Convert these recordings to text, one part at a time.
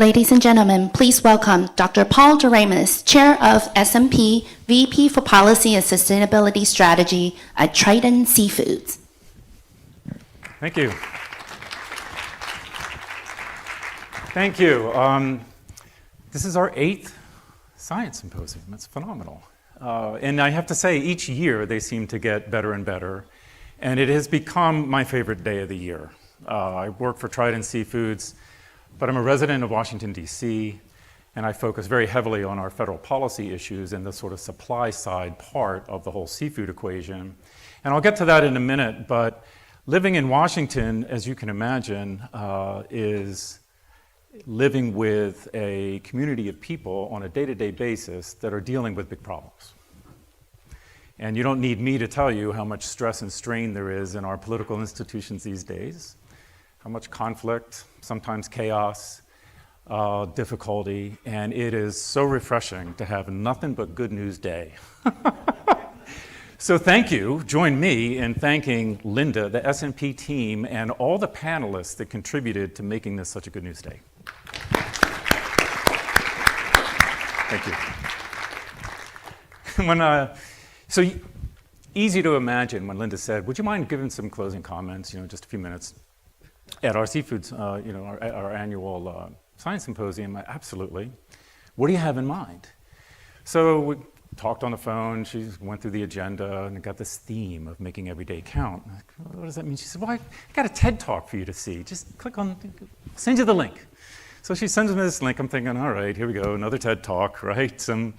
Ladies and gentlemen, please welcome Dr. Paul Doremus, Chair of S&P, VP for Policy and Sustainability Strategy at Trident Seafoods. Thank you. Thank you. This is our 8th science symposium. It's phenomenal. And I have to say, each year they seem to get better and better. And it has become my favorite day of the year. I work for Trident Seafoods, but I'm a resident of Washington, D.C., and I focus very heavily on our federal policy issues and the sort of supply side part of the whole seafood equation. And I'll get to that in a minute, but living in Washington, as you can imagine, is living with a community of people on a day-to-day basis that are dealing with big problems. And you don't need me to tell you how much stress and strain there is in our political institutions these days, how much conflict, sometimes chaos, difficulty, and it is so refreshing to have nothing but good news day. So thank you. Join me in thanking Linda, the S&P team, and all the panelists that contributed to making this such a good news day. Thank you. So easy to imagine when Linda said, would you mind giving some closing comments, just a few minutes at our seafoods, our annual science symposium? Absolutely. What do you have in mind? So we talked on the phone. She went through the agenda and got this theme of making every day count. I'm like, what does that mean? She said, well, I got a TED Talk for you to see. Just click on, send you the link. So she sends me this link. I'm thinking, all right, here we go, another TED Talk, right? Some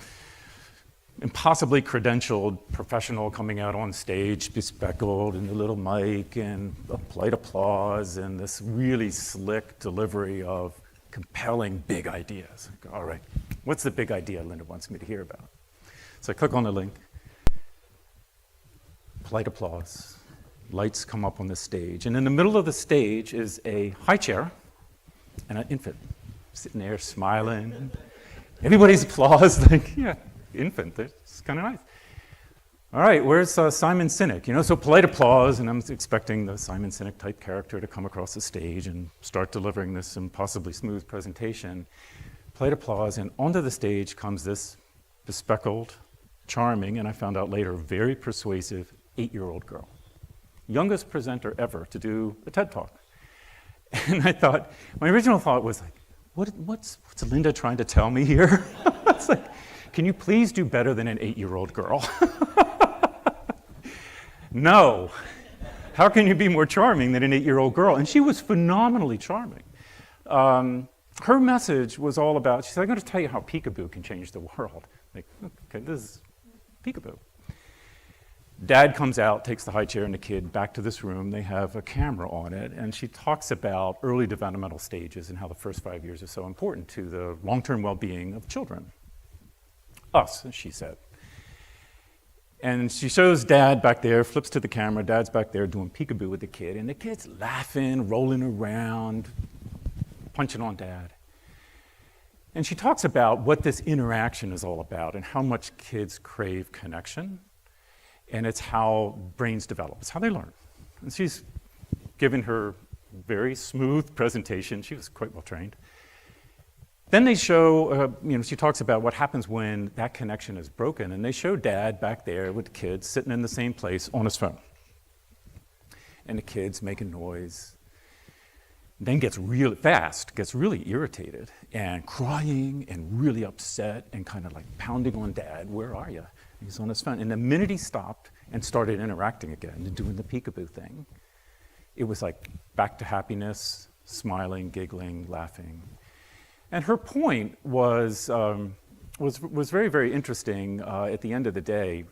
impossibly credentialed professional coming out on stage, bespectacled, and a little mic, and a polite applause, and this really slick delivery of compelling big ideas. I go, all right, what's the big idea Linda wants me to hear about? So I click on the link, polite applause, lights come up on the stage, and in the middle of the stage is a high chair and an infant sitting there smiling. Everybody's applause, like, yeah, infant, it's kind of nice. All right, where's Simon Sinek? So polite applause, and I'm expecting the Simon Sinek type character to come across the stage and start delivering this impossibly smooth presentation. Polite applause, and onto the stage comes this bespectacled, charming, and I found out later, very persuasive 8-year-old girl. Youngest presenter ever to do a TED Talk. And I thought, my original thought was like, what's Linda trying to tell me here? It's like, can you please do better than an 8-year-old girl? No. How can you be more charming than an 8-year-old girl? And she was phenomenally charming. Her message was all about, she said, I'm going to tell you how peekaboo can change the world. Like, okay, this is peekaboo. Dad comes out, takes the high chair and the kid back to this room. They have a camera on it, and she talks about early developmental stages and how the first 5 years are so important to the long-term well-being of children. Us, she said. And she shows Dad back there, flips to the camera. Dad's back there doing peekaboo with the kid, and the kid's laughing, rolling around, punching on Dad. And she talks about what this interaction is all about and how much kids crave connection. And it's how brains develop. It's how they learn. And she's given her very smooth presentation. She was quite well trained. Then they show, she talks about what happens when that connection is broken. And they show Dad back there with the kids sitting in the same place on his phone. And the kid's making noise. Then gets really fast, gets really irritated and crying and really upset and kind of like pounding on Dad. Where are you? He's on his phone. And the minute he stopped and started interacting again and doing the peekaboo thing, it was like back to happiness, smiling, giggling, laughing. And her point was very, very interesting at the end of the day.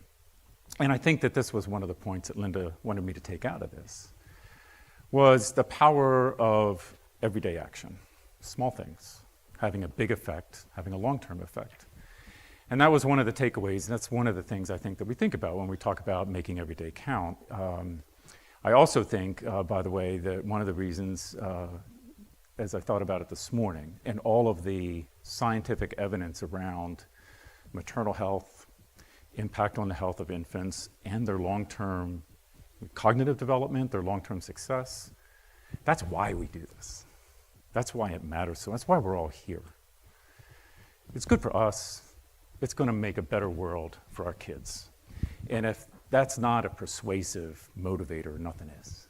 And I think that this was one of the points that Linda wanted me to take out of this, was the power of everyday action, small things, having a big effect, having a long-term effect. And that was one of the takeaways, and that's one of the things I think that we think about when we talk about making every day count. I also think, by the way, that one of the reasons, as I thought about it this morning, and all of the scientific evidence around maternal health, impact on the health of infants, and their long-term cognitive development, their long-term success, that's why we do this. That's why it matters. So that's why we're all here. It's good for us. It's going to make a better world for our kids. And if that's not a persuasive motivator, nothing is.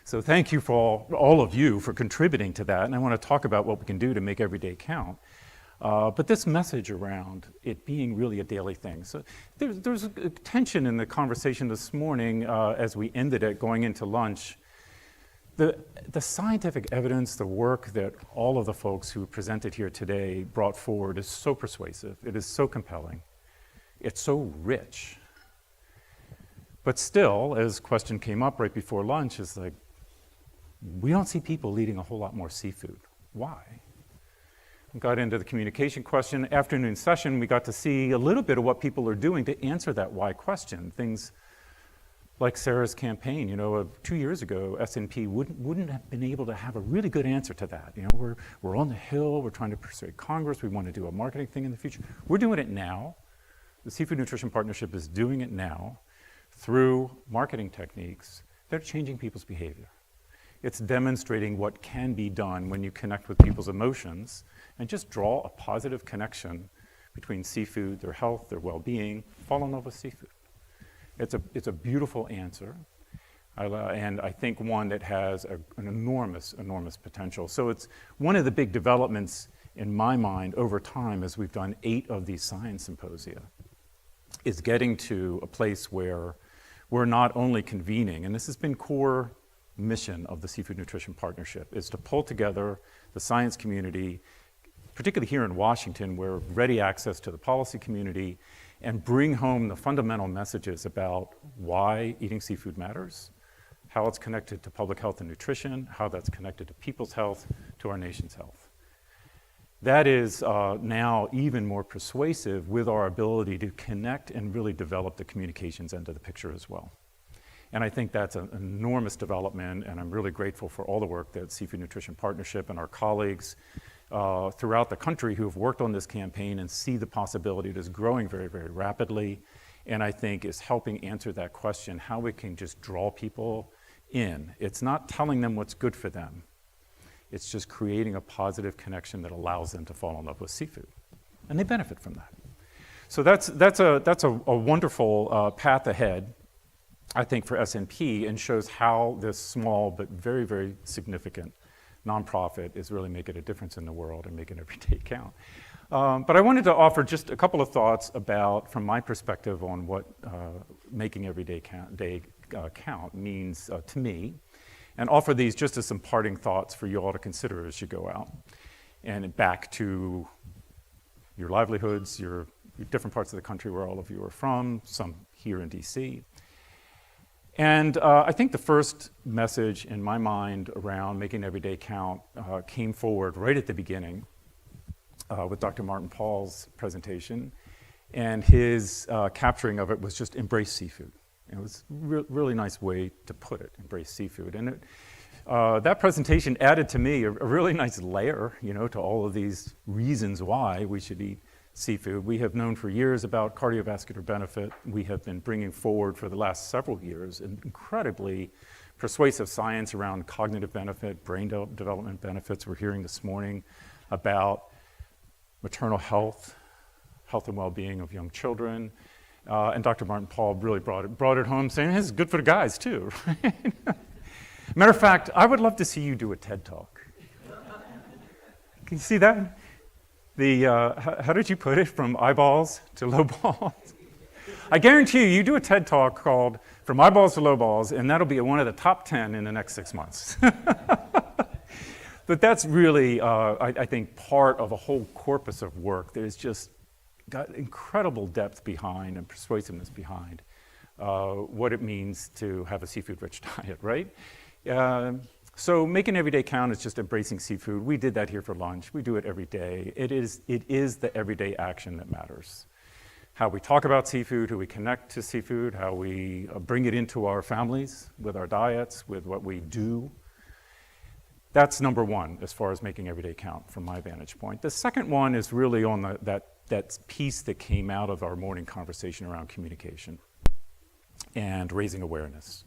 So thank you for all of you for contributing to that. And I want to talk about what we can do to make every day count. But this message around it being really a daily thing. So there's a tension in the conversation this morning as we ended it going into lunch. The scientific evidence, the work that all of the folks who presented here today brought forward is so persuasive. It is so compelling. It's so rich. But still, as question came up right before lunch, is like, we don't see people eating a whole lot more seafood. Why? We got into the communication question. Afternoon session, we got to see a little bit of what people are doing to answer that why question. Things like Sarah's campaign. 2 years ago, S&P wouldn't have been able to have a really good answer to that. We're on the Hill. We're trying to persuade Congress. We want to do a marketing thing in the future. We're doing it now. The Seafood Nutrition Partnership is doing it now through marketing techniques that are changing people's behavior. It's demonstrating what can be done when you connect with people's emotions and just draw a positive connection between seafood, their health, their well-being, fall in love with seafood. It's a beautiful answer, and I think one that has an enormous, enormous potential. So it's one of the big developments in my mind over time as we've done 8 of these science symposia, is getting to a place where we're not only convening, and this has been core mission of the Seafood Nutrition Partnership, is to pull together the science community, particularly here in Washington, where ready access to the policy community, and bring home the fundamental messages about why eating seafood matters, how it's connected to public health and nutrition, how that's connected to people's health, to our nation's health. That is now even more persuasive with our ability to connect and really develop the communications end of the picture as well. And I think that's an enormous development, and I'm really grateful for all the work that Seafood Nutrition Partnership and our colleagues throughout the country who have worked on this campaign and see the possibility that is growing very, very rapidly, and I think is helping answer that question, how we can just draw people in. It's not telling them what's good for them. It's just creating a positive connection that allows them to fall in love with seafood. And they benefit from that. So that's a wonderful path ahead, I think, for S&P, and shows how this small but very, very significant nonprofit is really making a difference in the world and making every day count. But I wanted to offer just a couple of thoughts about, from my perspective, on what making every day count means to me, and offer these just as some parting thoughts for you all to consider as you go out and back to your livelihoods, your different parts of the country where all of you are from, some here in DC. And I think the first message in my mind around making every day count came forward right at the beginning with Dr. Martin Paul's presentation, and his capturing of it was just embrace seafood. It was a really nice way to put it, embrace seafood. And that presentation added to me a really nice layer, to all of these reasons why we should eat seafood. We have known for years about cardiovascular benefit. We have been bringing forward for the last several years an incredibly persuasive science around cognitive benefit, brain development benefits. We're hearing this morning about maternal health and well-being of young children. And Dr. Martin Paul really brought it home, saying, this is good for the guys, too. Matter of fact, I would love to see you do a TED Talk. Can you see that? How did you put it? From eyeballs to low balls? I guarantee you do a TED Talk called From Eyeballs to Low Balls, and that'll be one of the top 10 in the next 6 months. But that's really, I think, part of a whole corpus of work that is just got incredible depth behind and persuasiveness behind what it means to have a seafood-rich diet, right? So making every day count is just embracing seafood. We did that here for lunch. We do it every day. It is the everyday action that matters. How we talk about seafood, how we connect to seafood, how we bring it into our families, with our diets, with what we do. That's number one as far as making every day count from my vantage point. The second one is really on that piece that came out of our morning conversation around communication and raising awareness.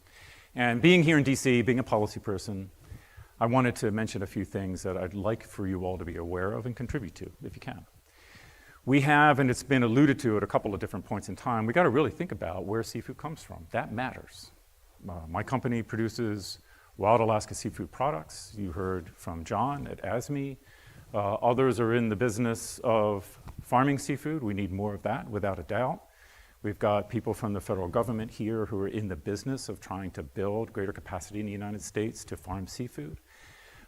And being here in DC, being a policy person, I wanted to mention a few things that I'd like for you all to be aware of and contribute to, if you can. We have, and it's been alluded to at a couple of different points in time, we got to really think about where seafood comes from. That matters. My company produces wild Alaska seafood products. You heard from John at ASME. Others are in the business of farming seafood. We need more of that, without a doubt. We've got people from the federal government here who are in the business of trying to build greater capacity in the United States to farm seafood.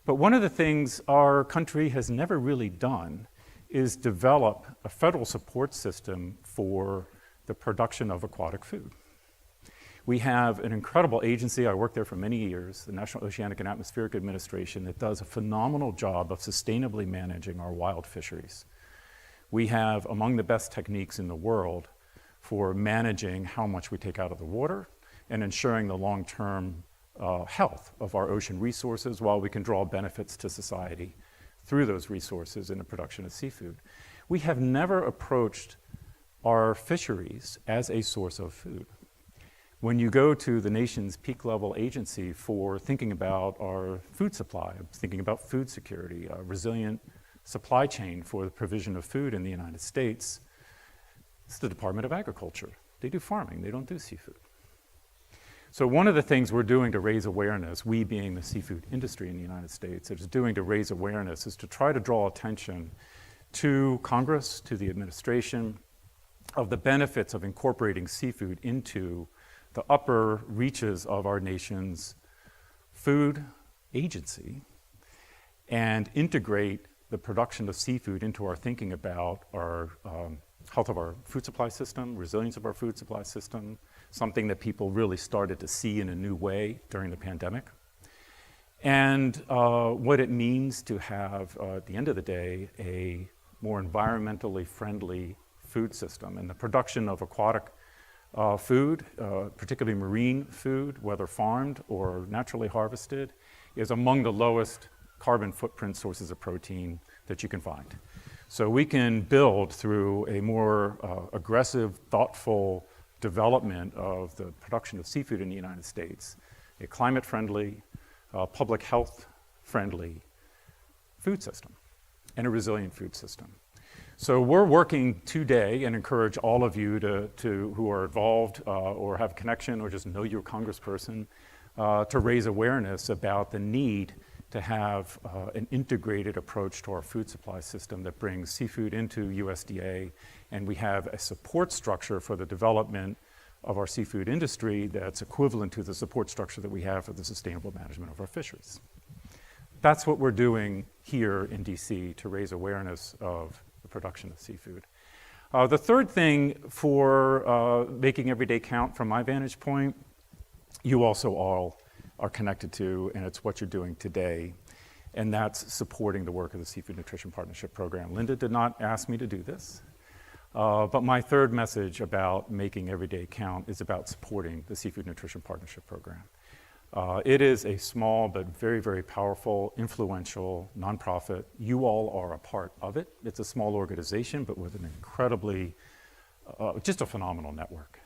But one of the things our country has never really done is develop a federal support system for the production of aquatic food. We have an incredible agency, I worked there for many years, the National Oceanic and Atmospheric Administration, that does a phenomenal job of sustainably managing our wild fisheries. We have among the best techniques in the world for managing how much we take out of the water and ensuring the long-term health of our ocean resources while we can draw benefits to society through those resources in the production of seafood. We have never approached our fisheries as a source of food. When you go to the nation's peak level agency for thinking about our food supply, thinking about food security, a resilient supply chain for the provision of food in the United States, it's the Department of Agriculture. They do farming, they don't do seafood. So one of the things we're doing to raise awareness, we being the seafood industry in the United States, is doing to raise awareness is to try to draw attention to Congress, to the administration, of the benefits of incorporating seafood into the upper reaches of our nation's food agency and integrate the production of seafood into our thinking about our health of our food supply system, resilience of our food supply system, something that people really started to see in a new way during the pandemic, and what it means to have, at the end of the day, a more environmentally friendly food system. And the production of aquatic food, particularly marine food, whether farmed or naturally harvested, is among the lowest carbon footprint sources of protein that you can find. So we can build through a more aggressive, thoughtful development of the production of seafood in the United States, a climate-friendly, public health-friendly food system and a resilient food system. So we're working today and encourage all of you who are involved or have a connection or just know your congressperson to raise awareness about the need to have an integrated approach to our food supply system that brings seafood into USDA, and we have a support structure for the development of our seafood industry that's equivalent to the support structure that we have for the sustainable management of our fisheries. That's what we're doing here in DC to raise awareness of the production of seafood. The third thing for making every day count from my vantage point, you also all are connected to, and it's what you're doing today, and that's supporting the work of the Seafood Nutrition Partnership Program. Linda did not ask me to do this, but my third message about making every day count is about supporting the Seafood Nutrition Partnership Program. It is a small but very, very powerful, influential nonprofit. You all are a part of it. It's a small organization, but with an incredibly, just a phenomenal network.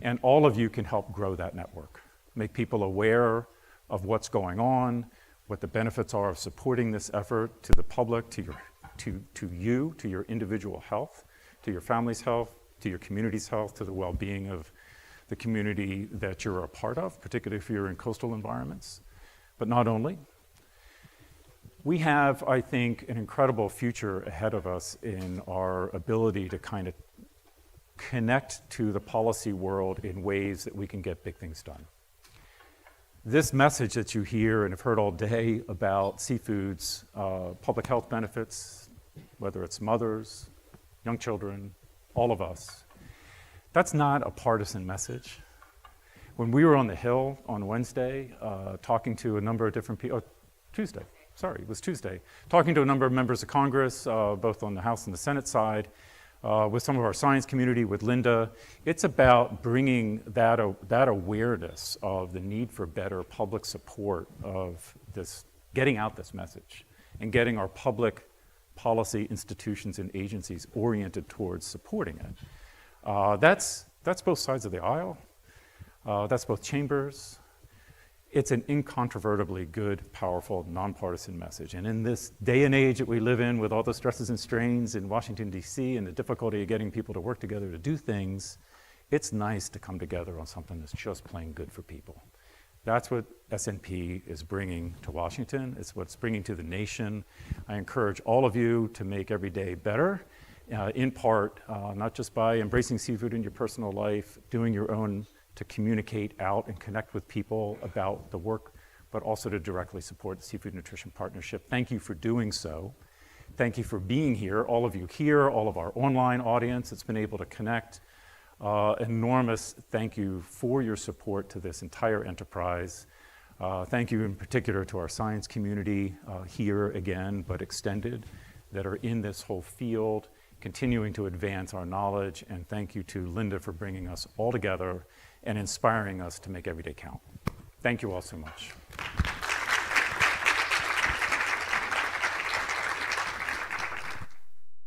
And all of you can help grow that network, make people aware of what's going on, what the benefits are of supporting this effort to the public, to your individual health, to your family's health, to your community's health, to the well-being of the community that you're a part of, particularly if you're in coastal environments. But not only. We have, I think, an incredible future ahead of us in our ability to kind of connect to the policy world in ways that we can get big things done. This message that you hear and have heard all day about seafood's public health benefits, whether it's mothers, young children, all of us, that's not a partisan message. When we were on the Hill on Wednesday, talking to a number of different people, Tuesday, talking to a number of members of Congress, both on the House and the Senate side, with some of our science community, with Linda, it's about bringing that awareness of the need for better public support of this, getting out this message, and getting our public policy institutions and agencies oriented towards supporting it. That's both sides of the aisle. That's both chambers. It's an incontrovertibly good, powerful, nonpartisan message. And in this day and age that we live in, with all the stresses and strains in Washington, D.C., and the difficulty of getting people to work together to do things, it's nice to come together on something that's just plain good for people. That's what SNP is bringing to Washington. It's what it's bringing to the nation. I encourage all of you to make every day better, in part, not just by embracing seafood in your personal life, doing your own to communicate out and connect with people about the work, but also to directly support the Seafood Nutrition Partnership. Thank you for doing so. Thank you for being here, all of you here, all of our online audience that's been able to connect. Enormous thank you for your support to this entire enterprise. Thank you in particular to our science community here again, but extended, that are in this whole field, continuing to advance our knowledge. And thank you to Linda for bringing us all together and inspiring us to make every day count. Thank you all so much.